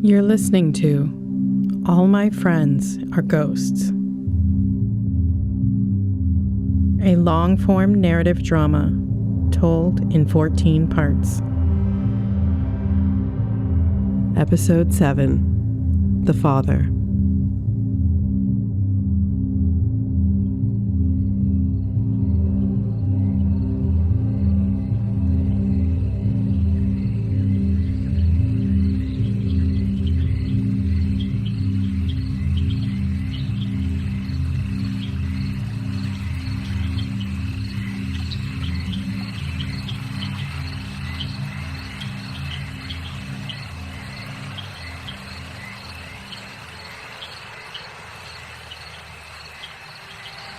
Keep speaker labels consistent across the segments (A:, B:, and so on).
A: You're listening to All My Friends Are Ghosts, a long-form narrative drama told in 14 parts. Episode 7, The Father.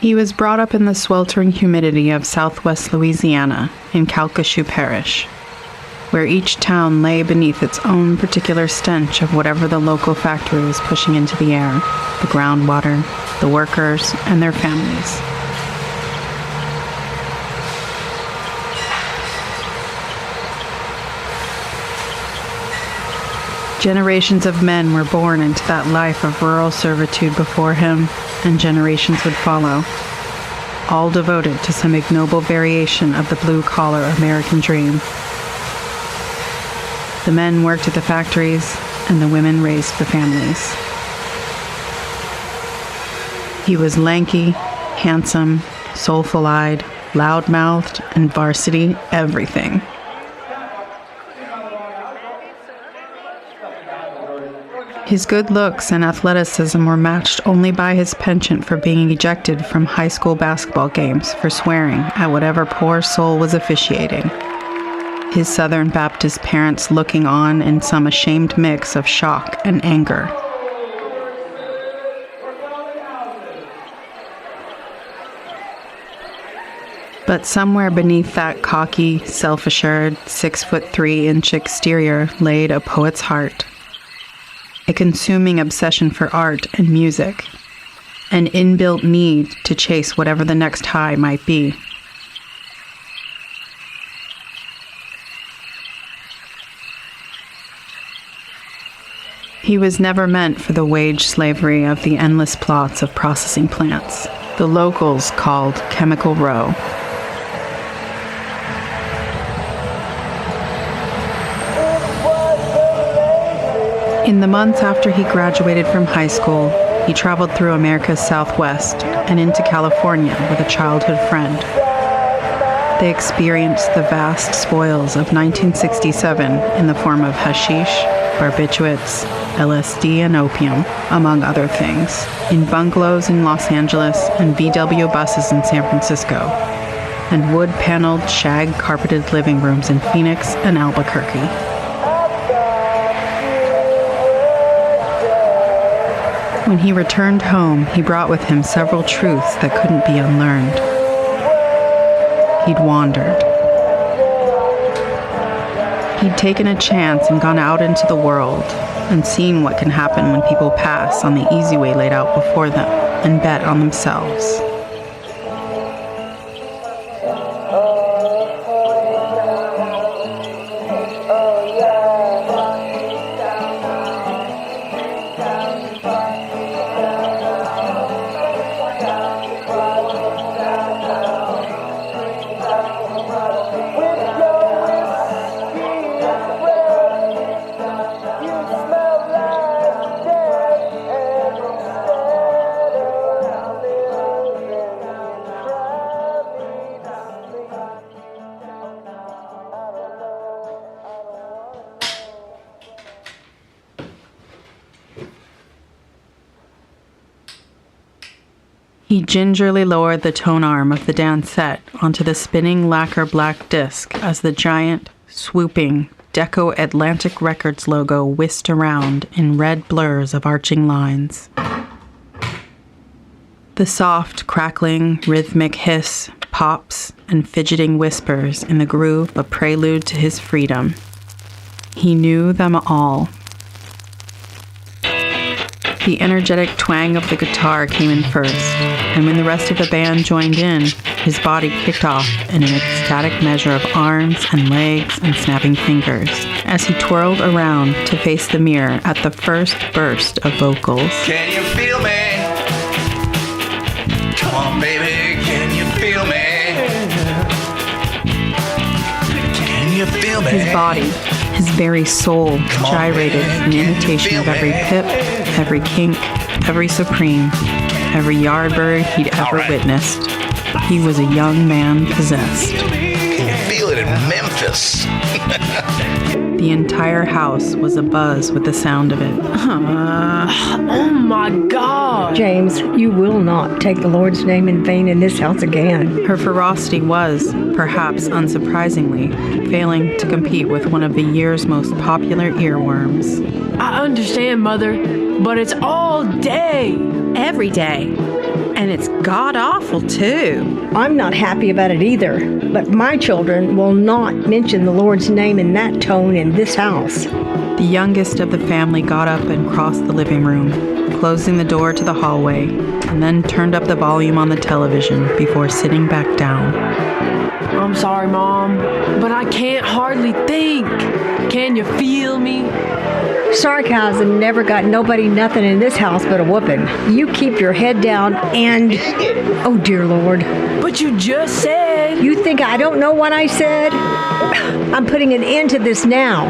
A: He was brought up in the sweltering humidity of southwest Louisiana in Calcasieu Parish, where each town lay beneath its own particular stench of whatever the local factory was pushing into the air, the groundwater, the workers, and their families. Generations of men were born into that life of rural servitude before him, and generations would follow, all devoted to some ignoble variation of the blue-collar American dream. The men worked at the factories, and the women raised the families. He was lanky, handsome, soulful-eyed, loud-mouthed, and varsity everything. His good looks and athleticism were matched only by his penchant for being ejected from high school basketball games for swearing at whatever poor soul was officiating. His Southern Baptist parents looking on in some ashamed mix of shock and anger. But somewhere beneath that cocky, self-assured, 6'3" exterior laid a poet's heart. A consuming obsession for art and music, an inbuilt need to chase whatever the next high might be. He was never meant for the wage slavery of the endless plots of processing plants, the locals called Chemical Row. In the months after he graduated from high school, he traveled through America's Southwest and into California with a childhood friend. They experienced the vast spoils of 1967 in the form of hashish, barbiturates, LSD, and opium, among other things, in bungalows in Los Angeles and VW buses in San Francisco, and wood-paneled, shag-carpeted living rooms in Phoenix and Albuquerque. When he returned home, he brought with him several truths that couldn't be unlearned. He'd wandered. He'd taken a chance and gone out into the world and seen what can happen when people pass on the easy way laid out before them and bet on themselves. He gingerly lowered the tone arm of the dansette onto the spinning lacquer black disc as the giant, swooping Deco Atlantic Records logo whisked around in red blurs of arching lines. The soft, crackling, rhythmic hiss, pops, and fidgeting whispers in the groove a prelude to his freedom. He knew them all. The energetic twang of the guitar came in first, and when the rest of the band joined in, his body kicked off in an ecstatic measure of arms and legs and snapping fingers as he twirled around to face the mirror at the first burst of vocals.
B: Can you feel me? Come on, baby, can you feel me? Can you feel me?
A: His body, his very soul, gyrated in imitation of every pip, every kink, every supreme, every yardbird he'd ever witnessed. He was a young man possessed.
B: Can you feel it in Memphis?
A: The entire house was abuzz with the sound of it.
C: Oh my God!
D: James, you will not take the Lord's name in vain in this house again.
A: Her ferocity was, perhaps unsurprisingly, failing to compete with one of the year's most popular earworms.
C: I understand, Mother, but it's all day.
E: Every day. And it's god-awful, too.
D: I'm not happy about it either, but my children will not mention the Lord's name in that tone in this house.
A: The youngest of the family got up and crossed the living room, closing the door to the hallway, and then turned up the volume on the television before sitting back down.
C: I'm sorry, Mom, but I can't hardly think. Can you feel me?
D: Sarcasm never got nobody nothing in this house but a whooping. You keep your head down and... Oh, dear Lord.
C: But you just said...
D: You think I don't know what I said? I'm putting an end to this now.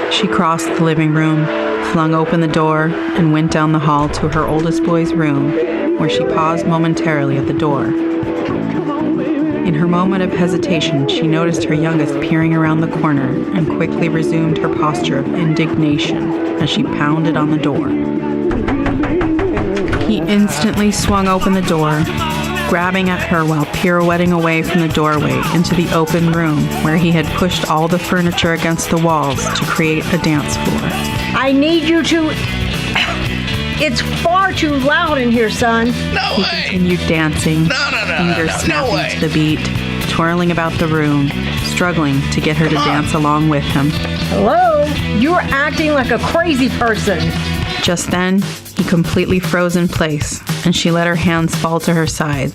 A: She crossed the living room, flung open the door, and went down the hall to her oldest boy's room, where she paused momentarily at the door. In her moment of hesitation, she noticed her youngest peering around the corner and quickly resumed her posture of indignation as she pounded on the door. He instantly swung open the door, grabbing at her while pirouetting away from the doorway into the open room where he had pushed all the furniture against the walls to create a dance floor.
D: I need you to... It's far too loud in here, son.
B: No
A: He
B: way!
A: continued dancing, fingers snapping to the beat, twirling about the room, struggling to get her to dance along with him.
D: Hello? You're acting like a crazy person.
A: Just then, he completely froze in place, and she let her hands fall to her sides.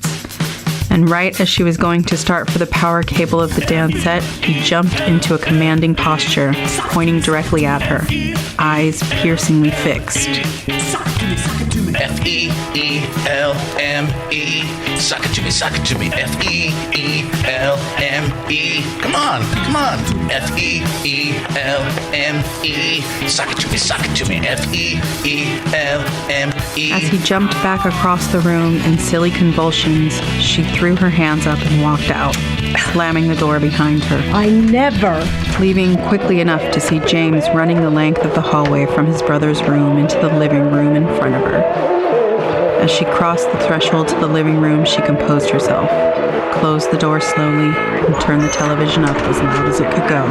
A: And right as she was going to start for the power cable of the dance set, he jumped into a commanding posture, pointing directly at her, eyes piercingly fixed.
B: F-E-E-L-M-E. Suck it to me, suck it to me. F-E-E-L-M-E. Come on, come on. F-E-E-L-M-E. Suck it to me, F-E-E-L-M-E.
A: As he jumped back across the room in silly convulsions, she threw her hands up and walked out, slamming the door behind her.
D: I never...
A: Leaving quickly enough to see James running the length of the hallway from his brother's room into the living room in front of her. As she crossed the threshold to the living room, she composed herself, closed the door slowly, and turned the television up as loud as it could go.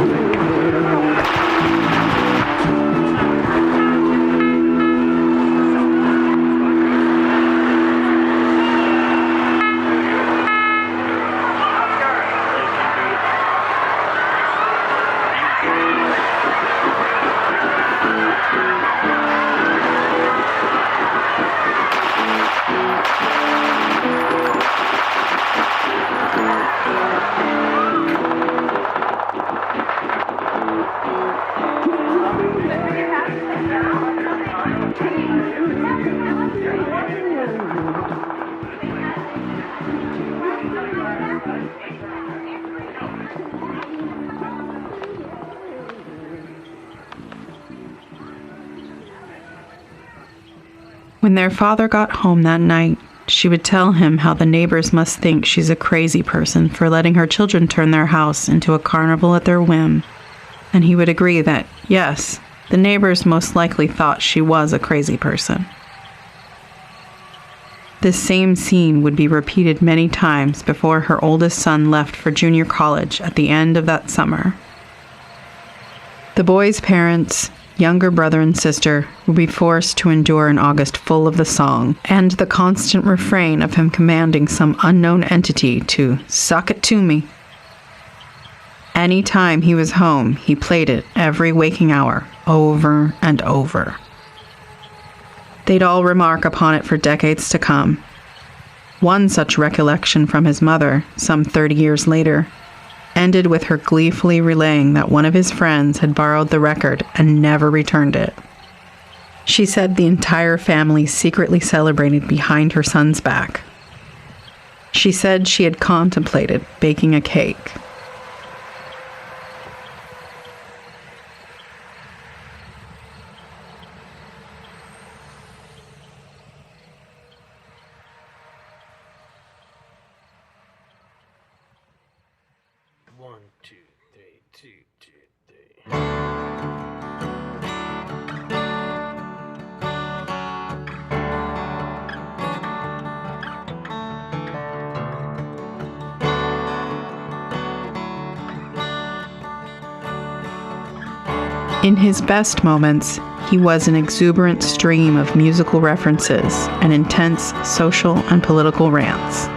A: When their father got home that night, she would tell him how the neighbors must think she's a crazy person for letting her children turn their house into a carnival at their whim. And he would agree that, yes, the neighbors most likely thought she was a crazy person. This same scene would be repeated many times before her oldest son left for junior college at the end of that summer. The boy's parents, younger brother and sister, would be forced to endure an August full of the song and the constant refrain of him commanding some unknown entity to suck it to me. Any time he was home, he played it every waking hour, over and over. They'd all remark upon it for decades to come. One such recollection from his mother, some 30 years later, ended with her gleefully relaying that one of his friends had borrowed the record and never returned it. She said the entire family secretly celebrated behind her son's back. She said she had contemplated baking a cake.
F: One, two, three.
A: In his best moments, he was an exuberant stream of musical references and intense social and political rants,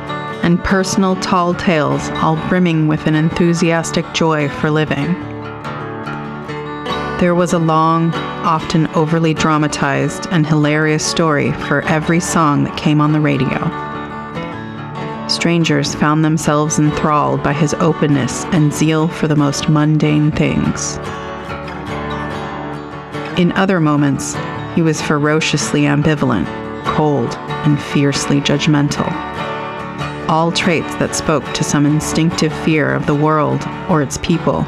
A: and personal tall tales all brimming with an enthusiastic joy for living. There was a long, often overly dramatized and hilarious story for every song that came on the radio. Strangers found themselves enthralled by his openness and zeal for the most mundane things. In other moments, he was ferociously ambivalent, cold, and fiercely judgmental. All traits that spoke to some instinctive fear of the world or its people,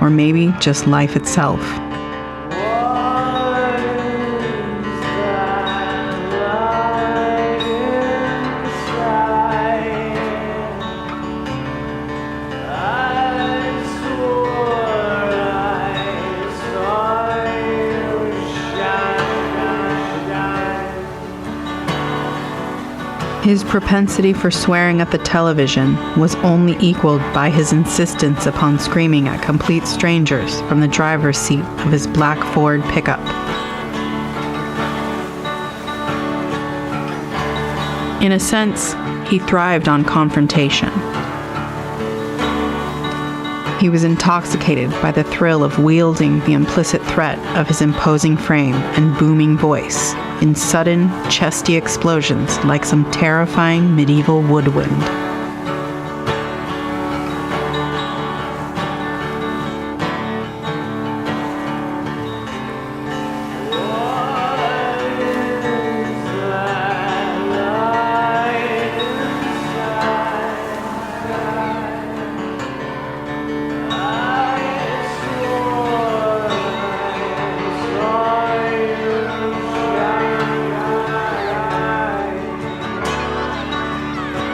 A: or maybe just life itself. His propensity for swearing at the television was only equaled by his insistence upon screaming at complete strangers from the driver's seat of his black Ford pickup. In a sense, he thrived on confrontation. He was intoxicated by the thrill of wielding the implicit threat of his imposing frame and booming voice in sudden, chesty explosions like some terrifying medieval woodwind.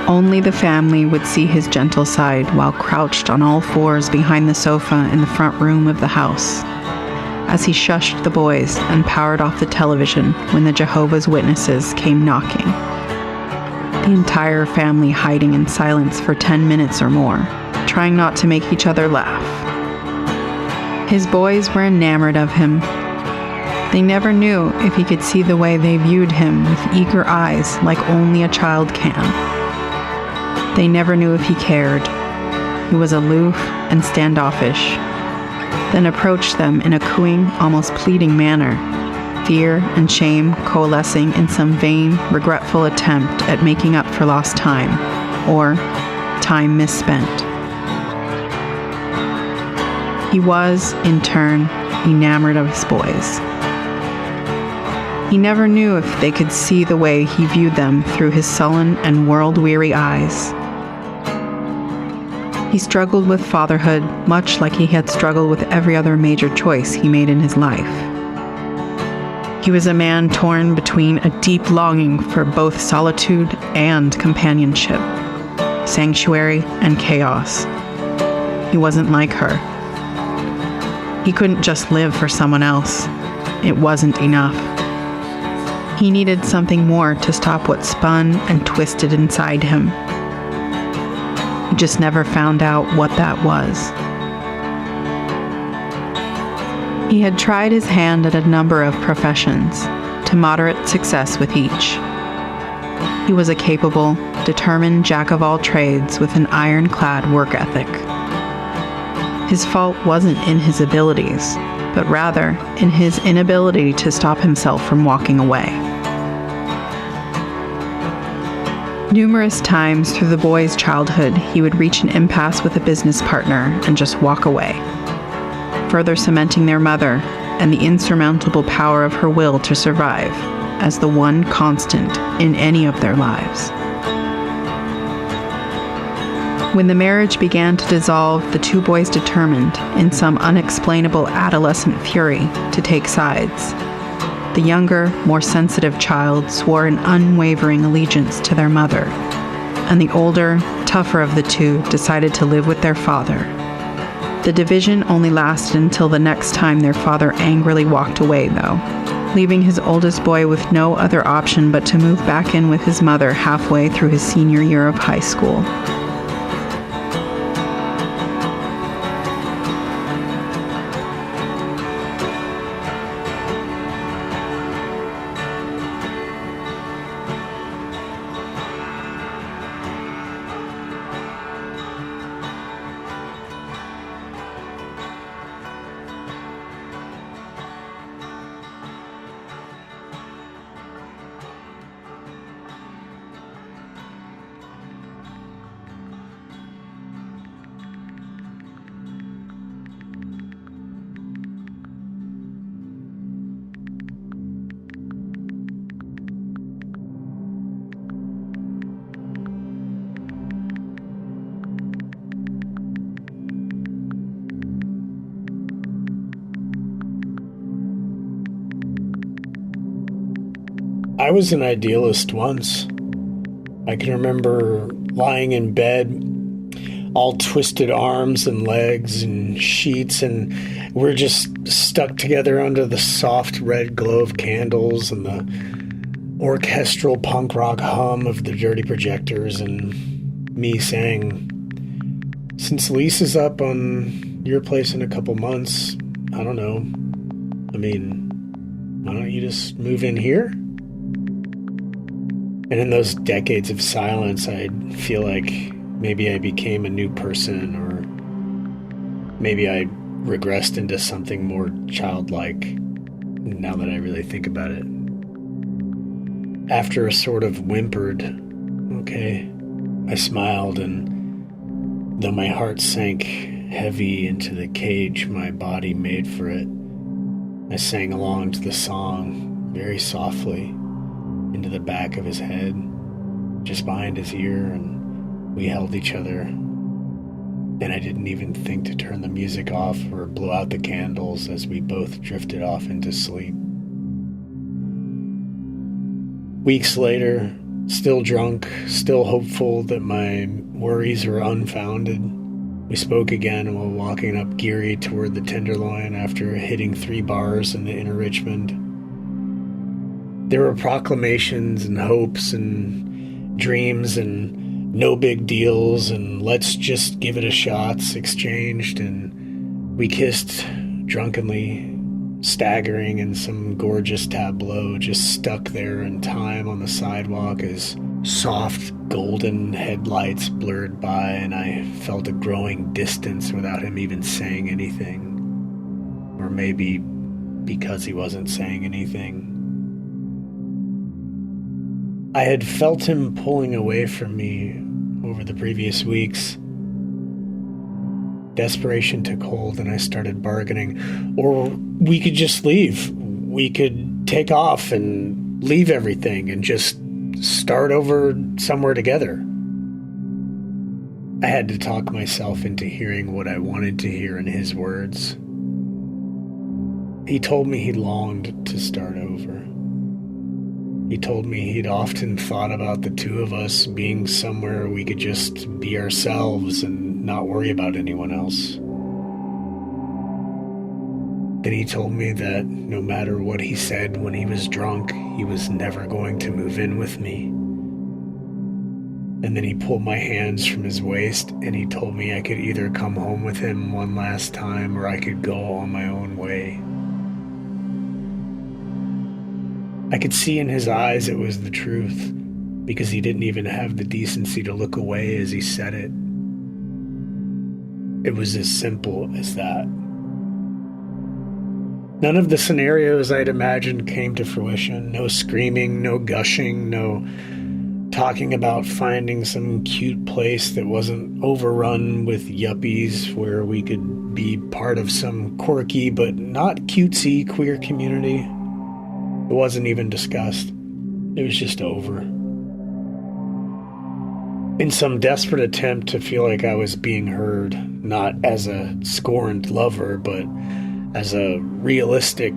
A: Only the family would see his gentle side while crouched on all fours behind the sofa in the front room of the house, as he shushed the boys and powered off the television when the Jehovah's Witnesses came knocking. The entire family hiding in silence for 10 minutes or more, trying not to make each other laugh. His boys were enamored of him. They never knew if he could see the way they viewed him with eager eyes like only a child can. They never knew if he cared. He was aloof and standoffish, then approached them in a cooing, almost pleading manner, fear and shame coalescing in some vain, regretful attempt at making up for lost time, or time misspent. He was, in turn, enamored of his boys. He never knew if they could see the way he viewed them through his sullen and world-weary eyes. He struggled with fatherhood much like he had struggled with every other major choice he made in his life. He was a man torn between a deep longing for both solitude and companionship, sanctuary and chaos. He wasn't like her. He couldn't just live for someone else. It wasn't enough. He needed something more to stop what spun and twisted inside him. He just never found out what that was. He had tried his hand at a number of professions, to moderate success with each. He was a capable, determined jack of all trades with an ironclad work ethic. His fault wasn't in his abilities, but rather in his inability to stop himself from walking away. Numerous times through the boy's childhood, he would reach an impasse with a business partner and just walk away, further cementing their mother and the insurmountable power of her will to survive as the one constant in any of their lives. When the marriage began to dissolve, the two boys determined, in some unexplainable adolescent fury, to take sides. The younger, more sensitive child swore an unwavering allegiance to their mother, and the older, tougher of the two decided to live with their father. The division only lasted until the next time their father angrily walked away, though, leaving his oldest boy with no other option but to move back in with his mother halfway through his senior year of high school.
F: I was an idealist once. I can remember lying in bed, all twisted arms and legs and sheets, and we're just stuck together under the soft red glow of candles and the orchestral punk rock hum of the dirty projectors, and me saying, since lease is up on your place in a couple months, I don't know. I mean, why don't you just move in here? And in those decades of silence, I'd feel like maybe I became a new person, or maybe I regressed into something more childlike, now that I really think about it. After a sort of whimpered, okay, I smiled, and though my heart sank heavy into the cage my body made for it, I sang along to the song very softly into the back of his head, just behind his ear, and we held each other. And I didn't even think to turn the music off or blow out the candles as we both drifted off into sleep. Weeks later, still drunk, still hopeful that my worries were unfounded, we spoke again while walking up Geary toward the Tenderloin after hitting 3 bars in the inner Richmond. There were proclamations and hopes and dreams and no big deals and let's just give it a shots exchanged, and we kissed drunkenly, staggering in some gorgeous tableau, just stuck there in time on the sidewalk as soft golden headlights blurred by, and I felt a growing distance without him even saying anything. Or maybe because he wasn't saying anything. I had felt him pulling away from me over the previous weeks. Desperation took hold, and I started bargaining. Or we could just leave. We could take off and leave everything and just start over somewhere together. I had to talk myself into hearing what I wanted to hear in his words. He told me he longed to start over. He told me he'd often thought about the two of us being somewhere we could just be ourselves and not worry about anyone else. Then he told me that no matter what he said when he was drunk, he was never going to move in with me. And then he pulled my hands from his waist and he told me I could either come home with him one last time or I could go on my own way. I could see in his eyes it was the truth, because he didn't even have the decency to look away as he said it. It was as simple as that. None of the scenarios I'd imagined came to fruition. No screaming, no gushing, no talking about finding some cute place that wasn't overrun with yuppies where we could be part of some quirky but not cutesy queer community. It wasn't even discussed. It was just over. In some desperate attempt to feel like I was being heard, not as a scorned lover, but as a realistic,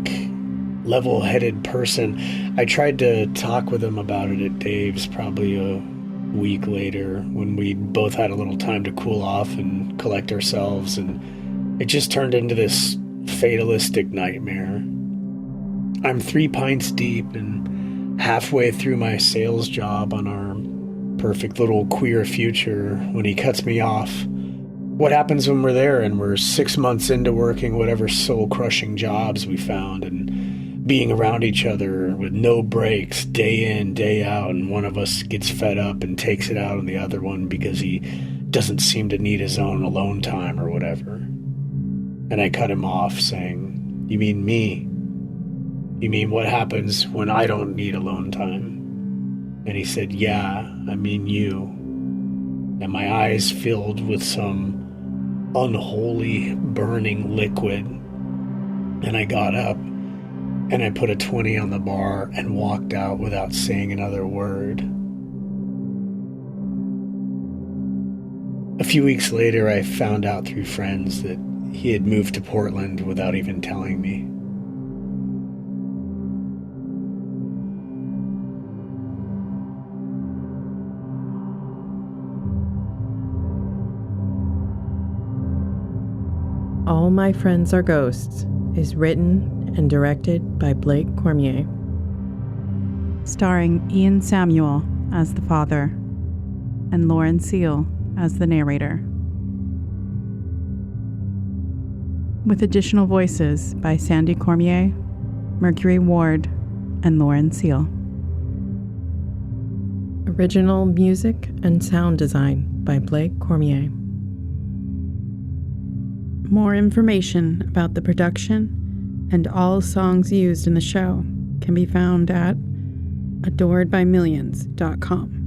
F: level-headed person, I tried to talk with him about it at Dave's probably a week later when we both had a little time to cool off and collect ourselves, and it just turned into this fatalistic nightmare. I'm 3 pints deep and halfway through my sales job on our perfect little queer future when he cuts me off. What happens when we're there and we're 6 months into working whatever soul-crushing jobs we found and being around each other with no breaks, day in, day out, and one of us gets fed up and takes it out on the other one because he doesn't seem to need his own alone time or whatever. And I cut him off saying, "You mean me? You mean what happens when I don't need alone time?" And he said, "Yeah, I mean you." And my eyes filled with some unholy, burning liquid. And I got up and I put a 20 on the bar and walked out without saying another word. A few weeks later, I found out through friends that he had moved to Portland without even telling me.
E: All My Friends Are Ghosts is written and directed by Blake Cormier.
A: Starring Ian Samuel as the father and Lauren Seal as the narrator. With additional voices by Sandy Cormier, Mercury Ward, and Lauren Seal.
E: Original music and sound design by Blake Cormier.
A: More information about the production and all songs used in the show can be found at adoredbymillions.com.